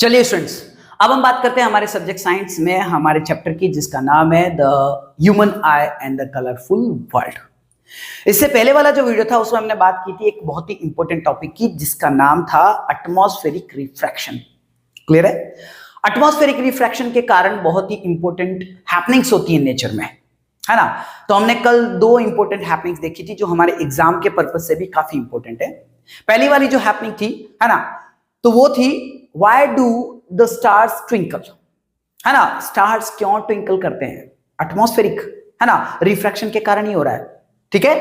चलिए स्टूडेंट्स, अब हम बात करते हैं हमारे सब्जेक्ट साइंस में हमारे चैप्टर की, जिसका नाम है the human I and the colourful world. इससे पहले वाला जो वीडियो था उसमें हमने बात की थी एक बहुत ही इंपॉर्टेंट टॉपिक की, जिसका नाम था एटमॉस्फेरिक रिफ्रैक्शन। क्लियर है? एटमॉस्फेरिक रिफ्रैक्शन के कारण बहुत ही इंपॉर्टेंट हैपनिंग्स होती है नेचर में, है ना। तो हमने कल दो इंपॉर्टेंट हैपनिंग्स देखी थी जो हमारे एग्जाम के पर्पज से भी काफी इंपॉर्टेंट है। पहली वाली जो हैपनिंग थी, है ना, तो वो थी Why do the stars twinkle? है ना, स्टार्स क्यों ट्विंकल करते हैं? एटमॉस्फेरिक, है ना, रिफ्रैक्शन के कारण ही हो रहा है। ठीक है,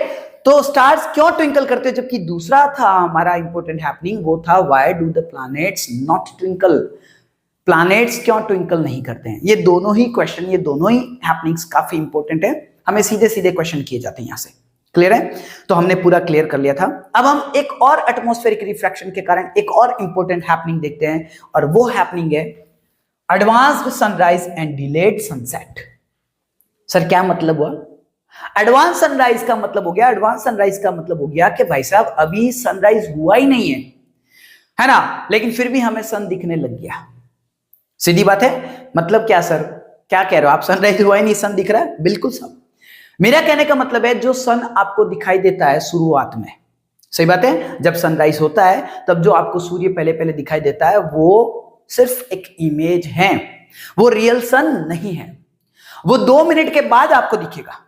तो स्टार्स क्यों ट्विंकल करते हैं? जबकि दूसरा था हमारा इंपॉर्टेंट हैपनिंग, वो था Why do the planets not twinkle? Planets क्यों ट्विंकल नहीं करते हैं? ये दोनों ही क्वेश्चन, ये दोनों ही हैपनिंग्स काफी इंपॉर्टेंट है, हमें सीधे सीधे क्वेश्चन किए जाते हैं यहां से। क्लियर है? तो हमने पूरा क्लियर कर लिया था। अब हम एक और एटमॉस्फेरिक रिफ्रैक्शन के कारण एक और इंपॉर्टेंट हैपनिंग देखते हैं, और वो हैपनिंग है advanced sunrise and delayed sunset. Sir क्या मतलब हुआ? एडवांस सनराइज का मतलब हो गया, एडवांस सनराइज का मतलब हो गया कि भाई साहब अभी सनराइज हुआ ही नहीं है ना, लेकिन फिर भी हमें सन दिखने लग गया। सीधी बात है। मतलब क्या सर, क्या कह रहे हो आप? सनराइज हुआ ही नहीं, सन दिख रहा है? बिल्कुल सब। मेरा कहने का मतलब है जो सन आपको दिखाई देता है शुरुआत में, सही बात है, जब सनराइज होता है तब जो आपको सूर्य पहले पहले दिखाई देता है वो सिर्फ एक इमेज है, वो रियल सन नहीं है। वो 2 मिनट के बाद आपको दिखेगा।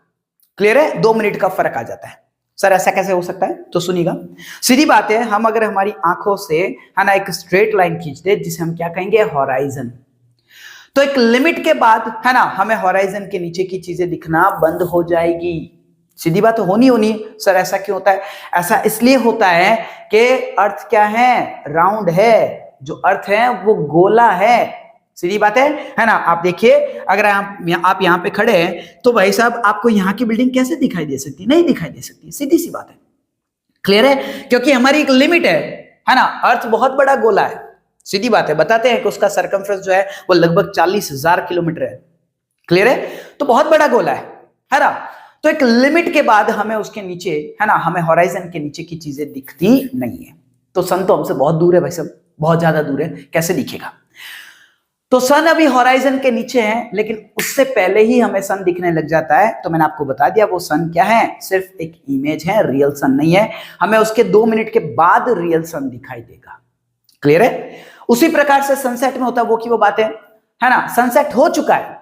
क्लियर है? 2 मिनट का फर्क आ जाता है। सर ऐसा कैसे हो सकता है? तो सुनिएगा, सीधी बात है, हम अगर हमारी आंखों से, है ना, एक स्ट्रेट लाइन खींचते जिसे हम क्या कहेंगे, हॉराइजन, तो एक लिमिट के बाद, है ना, हमें हॉराइजन के नीचे की चीजें दिखना बंद हो जाएगी। सीधी बात होनी। सर ऐसा क्यों होता है? ऐसा इसलिए होता है कि अर्थ क्या है, राउंड है। जो अर्थ है वो गोला है। सीधी बात है ना। आप देखिए, अगर आप यहाँ पे खड़े हैं तो भाई साहब आपको यहाँ की बिल्डिंग कैसे दिखाई दे सकती? नहीं दिखाई दे सकती, सीधी सी बात है। क्लियर है? क्योंकि हमारी एक लिमिट है ना। अर्थ बहुत बड़ा गोला है, सीधी बात है। बताते हैं कि उसका सरकमफ्रेंस जो है वो लगभग 40,000 किलोमीटर है। क्लियर है? तो बहुत बड़ा गोला है ना। तो एक लिमिट के बाद हमें उसके नीचे, है ना, हमें हॉराइजन के नीचे की चीजें दिखती नहीं है। तो सन तो हमसे बहुत दूर है भाई साहब, बहुत ज्यादा दूर है, कैसे दिखेगा? तो सन अभी हॉराइजन के नीचे है, लेकिन उससे पहले ही हमें सन दिखने लग जाता है। तो मैंने आपको बता दिया वो सन क्या है, सिर्फ एक इमेज है, रियल सन नहीं है। हमें उसके 2 मिनट के बाद रियल सन दिखाई देगा। क्लियर है? उसी प्रकार से सनसेट में होता है वो की वो बात है ना। सनसेट हो चुका है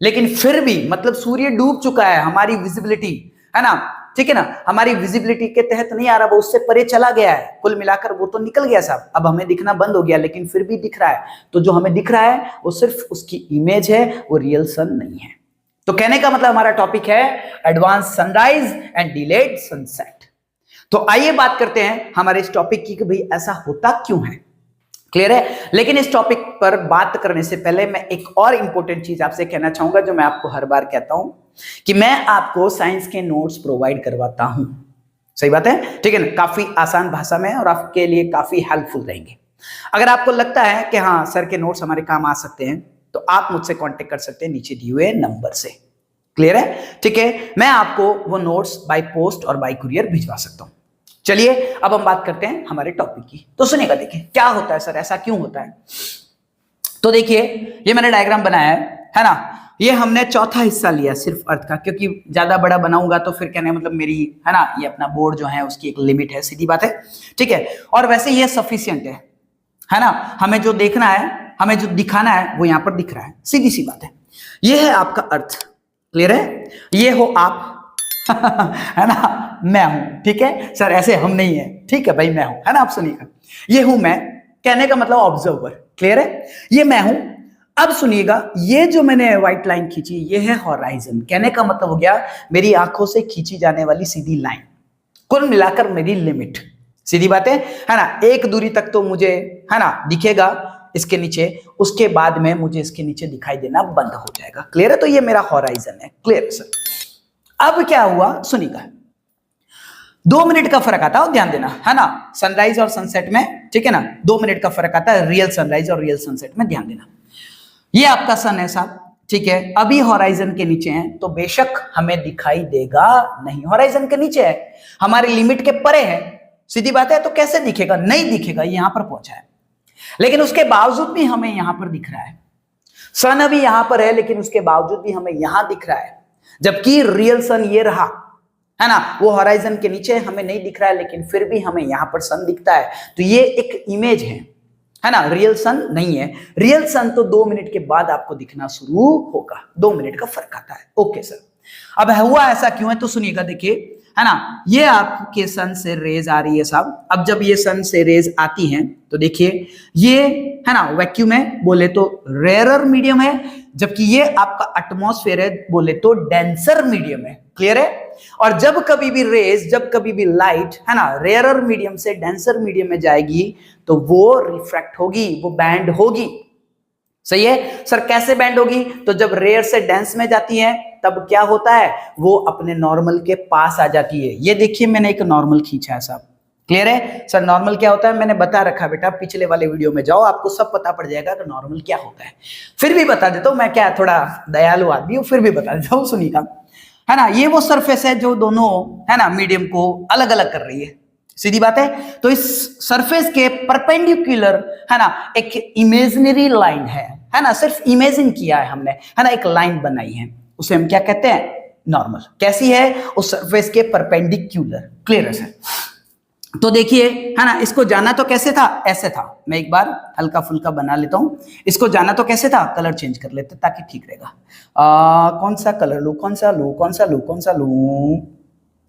लेकिन फिर भी, मतलब सूर्य डूब चुका है, हमारी विजिबिलिटी, है ना, ठीक है ना, हमारी विजिबिलिटी के तहत नहीं आ रहा, वो उससे परे चला गया है। कुल मिलाकर वो तो निकल गया साहब, अब हमें दिखना बंद हो गया, लेकिन फिर भी दिख रहा है। तो जो हमें दिख रहा है वो सिर्फ उसकी इमेज है, वो रियल सन नहीं है। तो कहने का मतलब हमारा टॉपिक है advance sunrise and delayed sunset. तो आइए बात करते हैं हमारे इस टॉपिक की कि भाई ऐसा होता क्यों है। क्लियर है? लेकिन इस टॉपिक पर बात करने से पहले मैं एक और इंपॉर्टेंट चीज आपसे कहना चाहूंगा, जो मैं आपको हर बार कहता हूं कि मैं आपको साइंस के नोट्स प्रोवाइड करवाता हूं। सही बात है, ठीक है ना, काफी आसान भाषा में और आपके लिए काफी हेल्पफुल रहेंगे। अगर आपको लगता है कि हाँ सर के नोट्स हमारे काम आ सकते हैं, तो आप मुझसे कॉन्टेक्ट कर सकते हैं नीचे दिए हुए नंबर से। क्लियर है? ठीक है, मैं आपको वो नोट्स बाय पोस्ट और बाय कुरियर भिजवा सकता हूं। चलिए अब हम बात करते हैं हमारे टॉपिक की। तो सुनिएगा, देखिए क्या होता है सर, ऐसा क्यों होता है। तो देखिए, ये मैंने डायग्राम बनाया है ना। ये हमने चौथा हिस्सा लिया सिर्फ अर्थ का, क्योंकि ज्यादा बड़ा बनाऊंगा तो फिर कहने मतलब मेरी, है ना, ये अपना बोर्ड जो है उसकी एक लिमिट है, सीधी बात है। ठीक है, और वैसे ये सफिशियंट है ना। हमें जो देखना है, हमें जो दिखाना है वो यहां पर दिख रहा है, सीधी सी बात है। ये है आपका अर्थ। क्लियर है? ये हो आप है ना, मैं हूं। ठीक है सर, ऐसे हम नहीं है, ठीक है भाई, मैं हूं, है ना। आप सुनिएगा, ये हूं मैं, कहने का मतलब ऑब्जर्वर। क्लियर है? ये मैं हूं। अब सुनिएगा, ये जो मैंने व्हाइट लाइन खींची, ये है हॉराइजन। कहने का मतलब हो गया मेरी आंखों से खींची जाने वाली सीधी लाइन, कुल मिलाकर मेरी लिमिट। सीधी बात है ना। एक दूरी तक तो मुझे, है ना, दिखेगा इसके नीचे, उसके बाद में मुझे इसके नीचे दिखाई देना बंद हो जाएगा। क्लियर है? तो ये मेरा हॉराइजन है। क्लियर है सर? अब क्या हुआ सुनिएगा, 2 मिनट का फर्क आता है, ध्यान देना, है ना, सनराइज और सनसेट में। ठीक है ना, 2 मिनट का फर्क आता है रियल सनराइज और रियल सनसेट में, ध्यान देना। ये आपका सन है साहब, ठीक है, अभी हॉराइजन के नीचे है, तो बेशक हमें दिखाई देगा नहीं। हॉराइजन के नीचे है, हमारी लिमिट के परे है, सीधी बात है। तो कैसे दिखेगा? नहीं दिखेगा, यहां पर पहुंचा है। लेकिन उसके बावजूद भी हमें यहां पर दिख रहा है। सन अभी यहां पर है लेकिन उसके बावजूद भी हमें यहां दिख रहा है, जबकि रियल सन ये रहा, है ना, वो हॉराइजन के नीचे हमें नहीं दिख रहा है, लेकिन फिर भी हमें यहां पर सन दिखता है। तो ये एक इमेज है ना, रियल सन नहीं है। रियल सन तो 2 मिनट के बाद आपको दिखना शुरू होगा, 2 मिनट का फर्क आता है। ओके सर, अब हुआ ऐसा क्यों है तो सुनिएगा, देखिए, है ना, ये आपके सन से रेज आ रही है साहब। अब जब ये सन से रेज आती हैं तो देखिए ये, है ना, वैक्यूम है बोले तो रेयरर मीडियम है, जबकि ये आपका एटमॉस्फेयर है बोले तो डेंसर मीडियम है। क्लियर है? और जब कभी भी रेज, जब कभी भी लाइट, है ना, रेयरर मीडियम से डेंसर मीडियम में जाएगी तो वो रिफ्रैक्ट होगी, वो बैंड होगी। सही है सर? कैसे बैंड होगी? तो जब रेयर से डेंस में जाती है तब क्या होता है, वो अपने नॉर्मल के पास आ जाती है। ये देखिए मैंने एक नॉर्मल खींचा है साहब। क्लियर है सर? नॉर्मल क्या होता है मैंने बता रखा बेटा, पिछले वाले वीडियो में जाओ, आपको सब पता पड़ जाएगा कि नॉर्मल क्या होता है। फिर भी बता देता हूं, मैं क्या थोड़ा दयालु आदमी हूं, फिर भी बता देता हूं, सुनिएगा, है ना। ये वो सरफेस है जो दोनों, है ना, मीडियम को अलग अलग कर रही है। सीधी बात है। तो इस सरफेस के परपेंडिकुलर, है ना, एक इमेजिनरी लाइन है ना, सिर्फ इमेजिन किया है हमने, है ना, एक लाइन बनाई है, उसे हम क्या कहते हैं, नॉर्मल। कैसी है? उस सरफेस के परपेंडिकुलर। क्लियर है सर? तो देखिए, है ना, इसको जाना तो कैसे था, ऐसे था। मैं एक बार हल्का फुल्का बना लेता हूं। इसको जाना तो कैसे था, कलर चेंज कर लेते ताकि ठीक रहेगा। कौन सा कलर लूं, कौन सा लूं, कौन सा लूं, कौन सा लूं,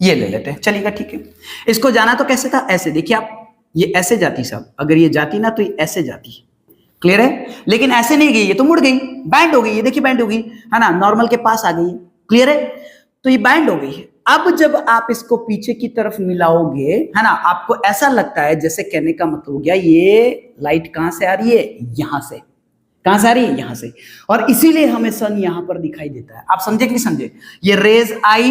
ये ले लेते हैं, चलिएगा, ठीक है। इसको जाना तो कैसे था, ऐसे। देखिए आप, ये ऐसे जाती साहब, अगर ये जाती ना तो ये ऐसे जाती। क्लियर है? लेकिन ऐसे नहीं गई, ये तो मुड़ गई, बैंड हो गई। ये देखिए बैंड हो गई, है ना, नॉर्मल के पास आ गई। क्लियर है? तो ये बैंड हो गई। अब जब आप इसको पीछे की तरफ मिलाओगे, है ना, आपको ऐसा लगता है जैसे, कहने का मतलब हो गया, ये लाइट कहां से आ रही है, यहां से। कहां से आ रही है, यहां से। और इसीलिए हमें सन यहां पर दिखाई देता है। आप समझे कि नहीं समझे? ये रेज आई,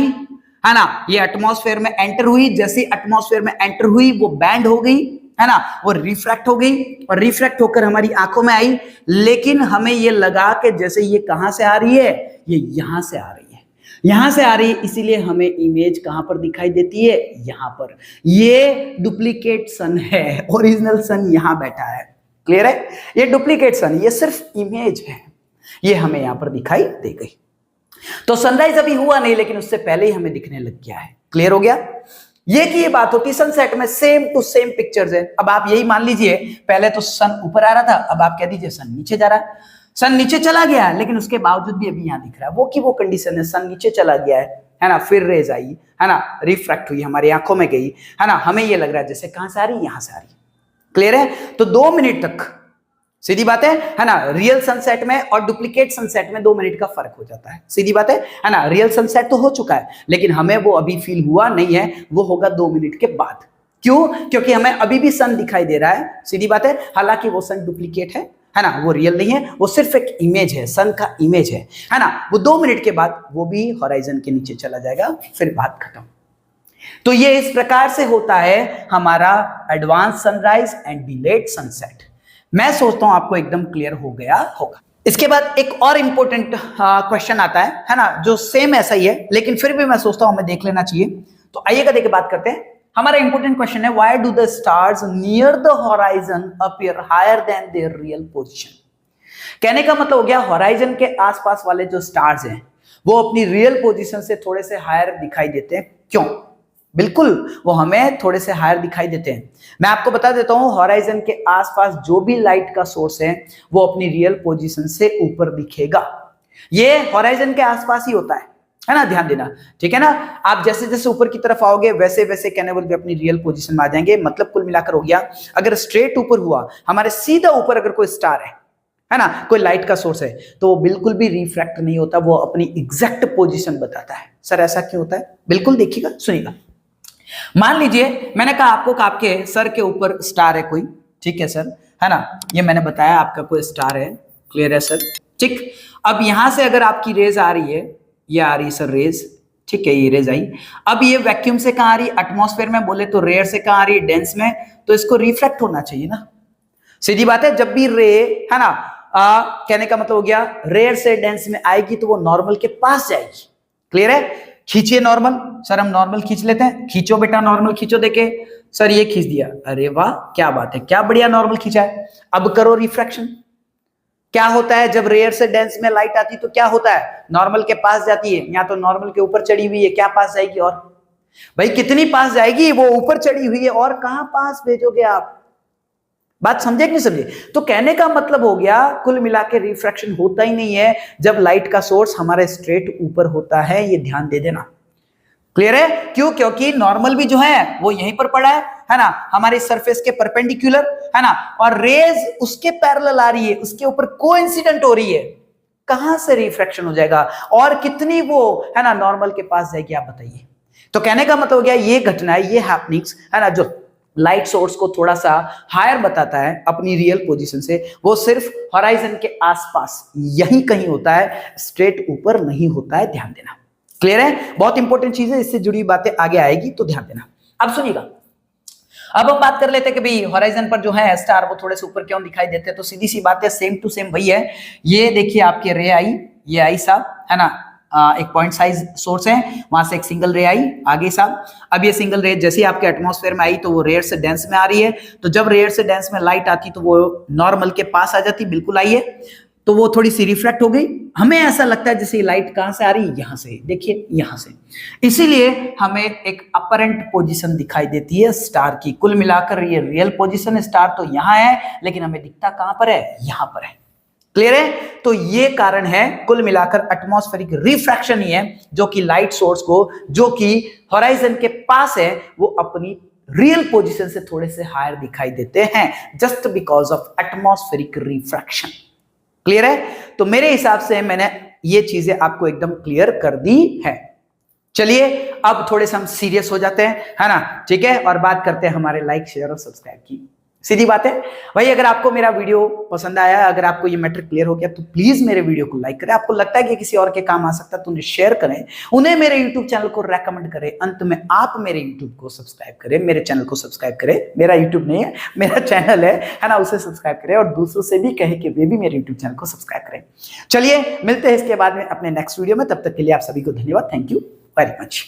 है ना, ये एटमॉस्फेयर में एंटर हुई, जैसे एटमॉस्फेयर में एंटर हुई वो बैंड हो गई, है ना, वो रिफ्रैक्ट हो गई, और रिफ्रैक्ट होकर हमारी आंखों में आई। लेकिन हमें ये लगा कि जैसे ये कहां से आ रही है, ये यहां से आ रही है, यहां से आ रही है, इसीलिए हमें इमेज कहां पर दिखाई देती है, यहां पर। ये डुप्लीकेट सन है, ओरिजिनल सन यहां बैठा है। क्लियर है? ये डुप्लीकेट सन, ये सिर्फ इमेज है, ये हमें यहां पर दिखाई दे गई। तो सनराइज अभी हुआ नहीं, लेकिन उससे पहले ही हमें दिखने लग गया है। क्लियर हो गया? ये की ये बात होती है सनसेट में, सेम टू सेम पिक्चर्स है। अब आप यही मान लीजिए, पहले तो सन ऊपर आ रहा था, अब आप कह दीजिए सन नीचे जा रहा है। सन नीचे चला गया, लेकिन उसके बावजूद भी अभी यहां दिख रहा है। वो की वो कंडीशन है, सन नीचे चला गया है ना, फिर रेज आई, है ना, रिफ्रैक्ट हुई, हमारी आंखों में गई, है ना, हमें ये लग रहा है जैसे कहां से आ रही, यहां से आ रही। क्लियर है? तो 2 मिनट तक, सीधी बात है ना, रियल सनसेट में और डुप्लीकेट सनसेट में 2 मिनट का फर्क हो जाता है। सीधी बात है ना। रियल सनसेट तो हो चुका है, लेकिन हमें वो अभी फील हुआ नहीं है, वो होगा 2 मिनट के बाद। क्यों? क्योंकि हमें अभी भी सन दिखाई दे रहा है। सीधी बात है। हालांकि वो सन डुप्लीकेट है ना, वो रियल नहीं है, वो सिर्फ एक इमेज है, सन का इमेज है ना। वो 2 मिनट के बाद वो भी हॉराइजन के नीचे चला जाएगा, फिर बात खत्म। तो ये इस प्रकार से होता है हमारा advance sunrise and delayed sunset. मैं सोचता हूं आपको एकदम क्लियर हो गया होगा। इसके बाद एक और इंपॉर्टेंट क्वेश्चन आता है ना, जो सेम ऐसा ही है, लेकिन फिर भी मैं सोचता हूं हमें देख लेना चाहिए। तो आइएगा देखिए बात करते हैं। हमारा इंपॉर्टेंट क्वेश्चन है, why do the stars near the horizon appear higher than their real position. कहने का मतलब हो गया, हॉराइजन के आसपास वाले जो स्टार्स हैं वो अपनी रियल पोजीशन से थोड़े से हायर दिखाई देते हैं। क्यों? बिल्कुल, वो हमें थोड़े से हायर दिखाई देते हैं। मैं आपको बता देता हूं, हॉराइजन के आसपास जो भी लाइट का सोर्स है वो अपनी रियल पोजीशन से ऊपर दिखेगा। ये हॉराइजन के आसपास ही होता है ना, ध्यान देना, ठीक है ना। आप जैसे जैसे ऊपर की तरफ आओगे वैसे वैसे कैनेबल भी अपनी रियल पोजीशन में आ जाएंगे। मतलब कुल मिलाकर हो गया, अगर स्ट्रेट ऊपर हुआ, हमारे सीधा ऊपर अगर कोई स्टार है ना, कोई लाइट का सोर्स है, तो वो बिल्कुल भी रिफ्रैक्ट नहीं होता, वो अपनी एग्जैक्ट पोजीशन बताता है। सर ऐसा क्यों होता है? बिल्कुल देखिएगा, सुनिएगा। मान लीजिए मैंने कहा आपको कि आपके सर के ऊपर स्टार है कोई, ठीक है सर, है ना, ये मैंने बताया आपका कोई स्टार है। क्लियर है सर? ठीक। अब यहां से अगर आपकी रेज आ रही है, ये आ रही सर रेज, ठीक है, ये रेज आई। अब ये वैक्यूम से कहां आ रही, एटमॉस्फेयर में बोले तो रेयर से कहां आ रही, डेंस में, तो इसको रिफ्लेक्ट होना चाहिए ना। सीधी बात है। जब भी रे, है ना, कहने का मतलब हो गया, रेयर से डेंस में आएगी तो वो नॉर्मल के पास जाएगी। क्लियर है? खींचिए नॉर्मल। सर हम नॉर्मल खींच लेते हैं, खींचो बेटा नॉर्मल खींचो। देखे सर ये खींच दिया, अरे वाह क्या बात है, क्या बढ़िया नॉर्मल खींचा है। अब करो रिफ्रैक्शन। क्या होता है जब रेयर से डेंस में लाइट आती तो क्या होता है, नॉर्मल के पास जाती है, या तो नॉर्मल के ऊपर चढ़ी हुई है, क्या पास जाएगी, और भाई कितनी पास जाएगी, वो ऊपर चढ़ी हुई है, और कहां पास भेजोगे आप। बात समझे कि नहीं समझे। तो कहने का मतलब हो गया कुल मिला के रिफ्रैक्शन होता ही नहीं है जब लाइट का सोर्स हमारे स्ट्रेट ऊपर होता है, ये ध्यान दे देना। क्लियर है, क्यों, क्योंकि नॉर्मल भी जो है वो यहीं पर पड़ा है ना, हमारे सरफेस के परपेंडिकुलर है ना, और रेज उसके पैरेलल आ रही है, उसके ऊपर कोइंसिडेंट हो रही है, कहां से रिफ्रैक्शन हो जाएगा और कितनी वो है ना नॉर्मल के पास जाएगी, आप बताइए। तो कहने का मतलब हो गया ये घटना, ये हैपनिंग्स है ना, जो लाइट सोर्स को थोड़ा सा हायर बताता है अपनी रियल पोजीशन से, वो सिर्फ हॉराइजन के आसपास यहीं कहीं होता है, स्ट्रेट ऊपर नहीं होता है, ध्यान देना। क्लियर है, बहुत इंपॉर्टेंट चीज है, इससे जुड़ी बातें आगे आएगी तो ध्यान देना। अब सुनिएगा, अब हम बात कर लेते हैं कि भाई हॉराइजन पर जो है स्टार वो थोड़े से ऊपर क्यों दिखाई देते हैं। तो सीधी सी बात है, सेम टू सेम वही है। ये देखिए आपके रे आई, ये आई साहब है ना, एक पॉइंट साइज सोर्स है, वहां से एक सिंगल रे आई आगे साहब। अब ये सिंगल रे जैसे आपके एटमॉस्फेयर में आई तो वो रेयर से डेंस में आ रही है, तो जब रेयर से डेंस में लाइट आती तो वो नॉर्मल के पास आ जाती, बिल्कुल आई है, तो वो थोड़ी सी रिफ्लेक्ट हो गई। हमें ऐसा लगता है जैसे लाइट कहां से आ रही है, यहां से, देखिए यहां से, इसीलिए हमें एक अपरेंट पोजीशन दिखाई देती है स्टार की। कुल मिलाकर ये रियल पोजीशन स्टार तो यहां है, लेकिन हमें दिखता कहां पर है, यहां पर है। क्लियर है, तो ये कारण है कुल मिलाकर एटमॉस्फेरिक रिफ्रैक्शन ही है जो कि लाइट सोर्स को, जो कि हॉराइजन के पास है, वो अपनी रियल पोजीशन से थोड़े से हायर दिखाई देते हैं, just because of atmospheric refraction. Clear है, तो मेरे हिसाब से मैंने ये चीजें आपको एकदम क्लियर कर दी है। चलिए अब थोड़े से हम सीरियस हो जाते हैं, है ना, ठीक है, और बात करते हैं हमारे लाइक शेयर और सब्सक्राइब की। सीधी बात है भाई, अगर आपको मेरा वीडियो पसंद आया, अगर आपको ये मैटर क्लियर हो गया, तो प्लीज मेरे वीडियो को लाइक करें। आपको लगता है कि किसी और के काम आ सकता है तो उन्हें शेयर करें, उन्हें मेरे यूट्यूब चैनल को रेकमेंड करें। अंत में आप मेरे यूट्यूब को सब्सक्राइब करें, मेरे चैनल को सब्सक्राइब करें। मेरा यूट्यूब नहीं है, मेरा चैनल है ना, उसे सब्सक्राइब करें और दूसरों से भी कहें कि वे भी मेरे यूट्यूब चैनल को सब्सक्राइब करें। चलिए मिलते हैं इसके बाद में अपने नेक्स्ट वीडियो में, तब तक के लिए आप सभी को धन्यवाद। Thank you very much.